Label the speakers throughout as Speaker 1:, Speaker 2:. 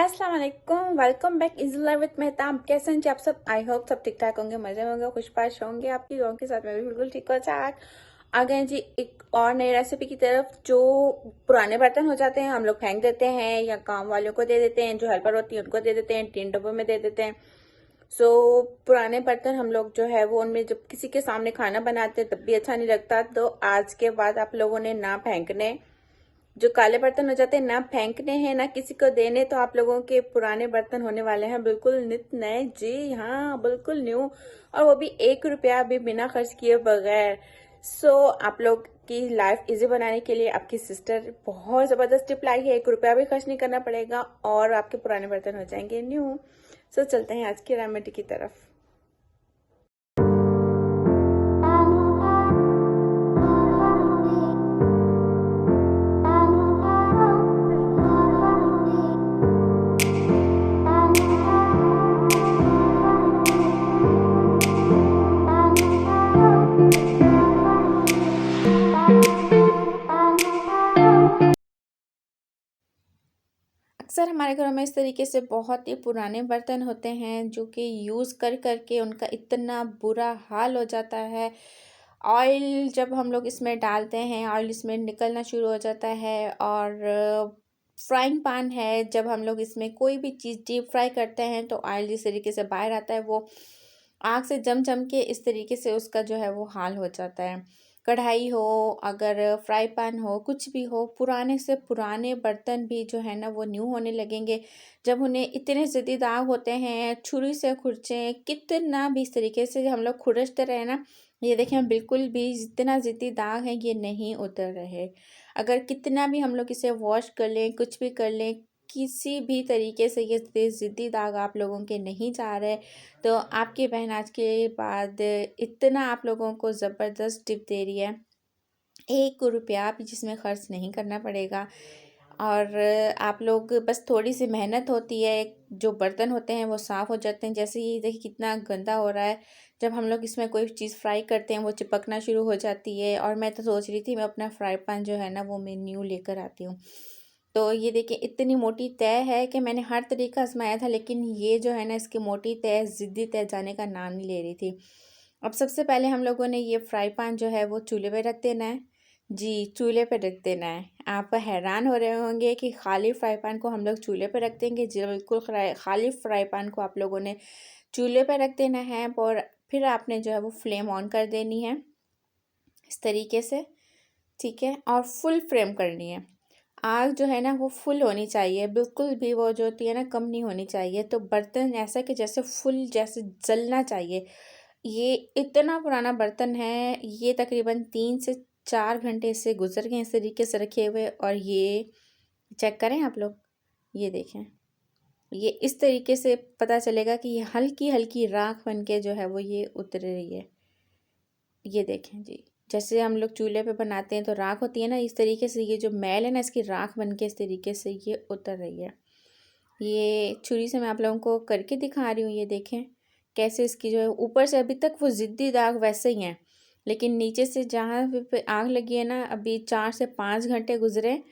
Speaker 1: अस्सलाम वालेकुम, welcome back is live with Mehtab. कैसे हैं जी आप सब? आई होप सब ठीक ठाक होंगे, मजे में होंगे, खुशपाश होंगे। आपकी दुआओं के साथ मैं भी बिल्कुल ठीक हो ठाक आ गए जी एक और नई रेसिपी की तरफ। जो पुराने बर्तन हो जाते हैं हम लोग फेंक देते हैं या काम वालों को दे देते हैं, जो हेल्पर होती है उनको दे देते हैं, टीन डब्बों में दे देते हैं। सो पुराने बर्तन हम लोग जो है वो उनमें जब किसी के सामने खाना बनाते हैं तब भी अच्छा नहीं लगता। तो आज के बाद आप लोगों ने ना फेंकने, जो काले बर्तन हो जाते हैं, ना फेंकने हैं ना किसी को देने। तो आप लोगों के पुराने बर्तन होने वाले हैं बिल्कुल नित नए, जी हाँ बिल्कुल न्यू, और वो भी 1 रुपया भी बिना खर्च किए बगैर। सो आप लोग की लाइफ इजी बनाने के लिए आपकी सिस्टर बहुत जबरदस्त टिप लाई है। 1 रुपया भी खर्च नहीं करना पड़ेगा और आपके पुराने बर्तन हो जाएंगे न्यू। सो चलते हैं आज की रेमेडी की तरफ। अक्सर हमारे घरों में इस तरीके से बहुत ही पुराने बर्तन होते हैं जो कि यूज़ कर कर के उनका इतना बुरा हाल हो जाता है। ऑयल जब हम लोग इसमें डालते हैं, ऑयल इसमें निकलना शुरू हो जाता है। और फ्राइंग पैन है, जब हम लोग इसमें कोई भी चीज़ डीप फ्राई करते हैं तो ऑयल जिस तरीके से बाहर आता है वो आग से जम जम के इस तरीके से उसका जो है वो हाल हो जाता है। कढ़ाई हो, अगर फ्राई पैन हो, कुछ भी हो, पुराने से पुराने बर्तन भी जो है ना वो न्यू होने लगेंगे जब उन्हें इतने ज़िद्दी दाग होते हैं। छुरी से खुरचें कितना भी इस तरीके से हम लोग खुरचते रहे ना, ये देखें बिल्कुल भी जितना ज़िद्दी दाग है ये नहीं उतर रहे। अगर कितना भी हम लोग इसे वॉश कर लें, कुछ भी कर लें, किसी भी तरीके से ये ज़िद्दी दाग आप लोगों के नहीं जा रहे। तो आपकी बहन आज के बाद इतना आप लोगों को ज़बरदस्त टिप दे रही है, 1 रुपया भी जिसमें खर्च नहीं करना पड़ेगा। और आप लोग बस थोड़ी सी मेहनत होती है, जो बर्तन होते हैं वो साफ़ हो जाते हैं। जैसे ही देखिए कितना गंदा हो रहा है, जब हम लोग इसमें कोई चीज़ फ्राई करते हैं वो चिपकना शुरू हो जाती है। और मैं तो सोच रही थी मैं अपना फ्राई पैन जो है ना वो मैं न्यू लेकर आती हूँ। तो ये देखिए इतनी मोटी तय है कि मैंने हर तरीका आजमाया था, लेकिन ये जो है ना इसकी मोटी तय, ज़िद्दी तय जाने का नाम नहीं ले रही थी। अब सबसे पहले हम लोगों ने ये फ्राई पैन जो है वो चूल्हे पे रख देना है। जी, चूल्हे पे रख देना है। आप हैरान हो रहे होंगे कि खाली फ्राई पैन को हम लोग चूल्हे पे रख देंगे। जी बिल्कुल, खाली फ्राई पैन को आप लोगों ने चूल्हे पे रख देना है और फिर आपने जो है वो फ्लेम ऑन कर देनी है इस तरीके से, ठीक है। और फुल फ्लेम करनी है। आग जो है ना वो फुल होनी चाहिए, बिल्कुल भी वो जो होती है ना कम नहीं होनी चाहिए। तो बर्तन ऐसा कि जैसे फुल जैसे जलना चाहिए। ये इतना पुराना बर्तन है, ये तकरीबन 3 से 4 घंटे से गुजर गए इस तरीके से रखे हुए। और ये चेक करें आप लोग, ये देखें, ये इस तरीके से पता चलेगा कि ये हल्की हल्की राख बन के जो है वो ये उतर रही है। ये देखें जी, जैसे हम लोग चूल्हे पे बनाते हैं तो राख होती है ना, इस तरीके से ये जो मैल है ना इसकी राख बन के इस तरीके से ये उतर रही है। ये छुरी से मैं आप लोगों को करके दिखा रही हूँ। ये देखें कैसे इसकी जो है ऊपर से अभी तक वो ज़िद्दी दाग वैसे ही हैं, लेकिन नीचे से जहाँ पे आग लगी है ना, अभी 4 से 5 घंटे गुजरे।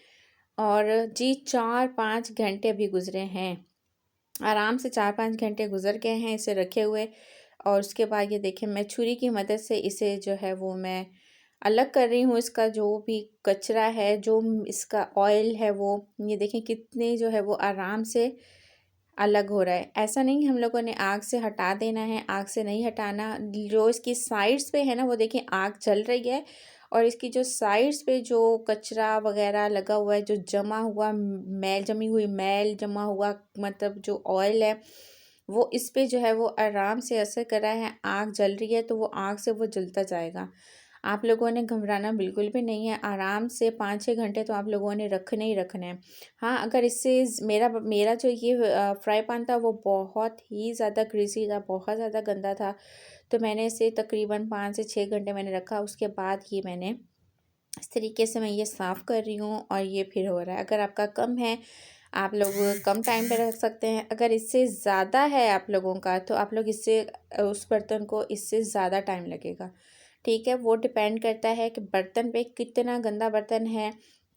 Speaker 1: और जी 4-5 घंटे अभी गुजरे हैं, आराम से 4-5 घंटे गुजर गए हैं इसे रखे हुए। और उसके बाद ये देखें मैं छुरी की मदद से इसे जो है वो मैं अलग कर रही हूँ। इसका जो भी कचरा है, जो इसका ऑयल है, वो ये देखें कितने जो है वो आराम से अलग हो रहा है। ऐसा नहीं हम लोगों ने आग से हटा देना है, आग से नहीं हटाना। जो इसकी साइड्स पे है ना वो देखें आग जल रही है, और इसकी जो साइड्स पे जो कचरा वगैरह लगा हुआ है, जो जमा हुआ मैल, जमी हुई मैल, जमा हुआ मतलब जो ऑयल है वो इस पे जो है वो आराम से असर कर रहा है। आग जल रही है तो वो आग से वो जलता जाएगा। आप लोगों ने घबराना बिल्कुल भी नहीं है, आराम से 5-6 घंटे तो आप लोगों ने रखने ही रखने हैं। हाँ, अगर इससे मेरा मेरा जो ये फ्राई पैन था वो बहुत ही ज़्यादा ग्रीसी था, बहुत ज़्यादा गंदा था। तो मैंने इसे तकरीबन 5 से 6 घंटे मैंने रखा, उसके बाद ये मैंने इस तरीके से मैं ये साफ़ कर रही हूँ और ये फिर हो रहा है। अगर आपका कम है, आप लोग कम टाइम पे रख सकते हैं। अगर इससे ज़्यादा है आप लोगों का तो आप लोग इससे उस बर्तन को इससे ज़्यादा टाइम लगेगा, ठीक है। वो डिपेंड करता है कि बर्तन पे कितना गंदा बर्तन है,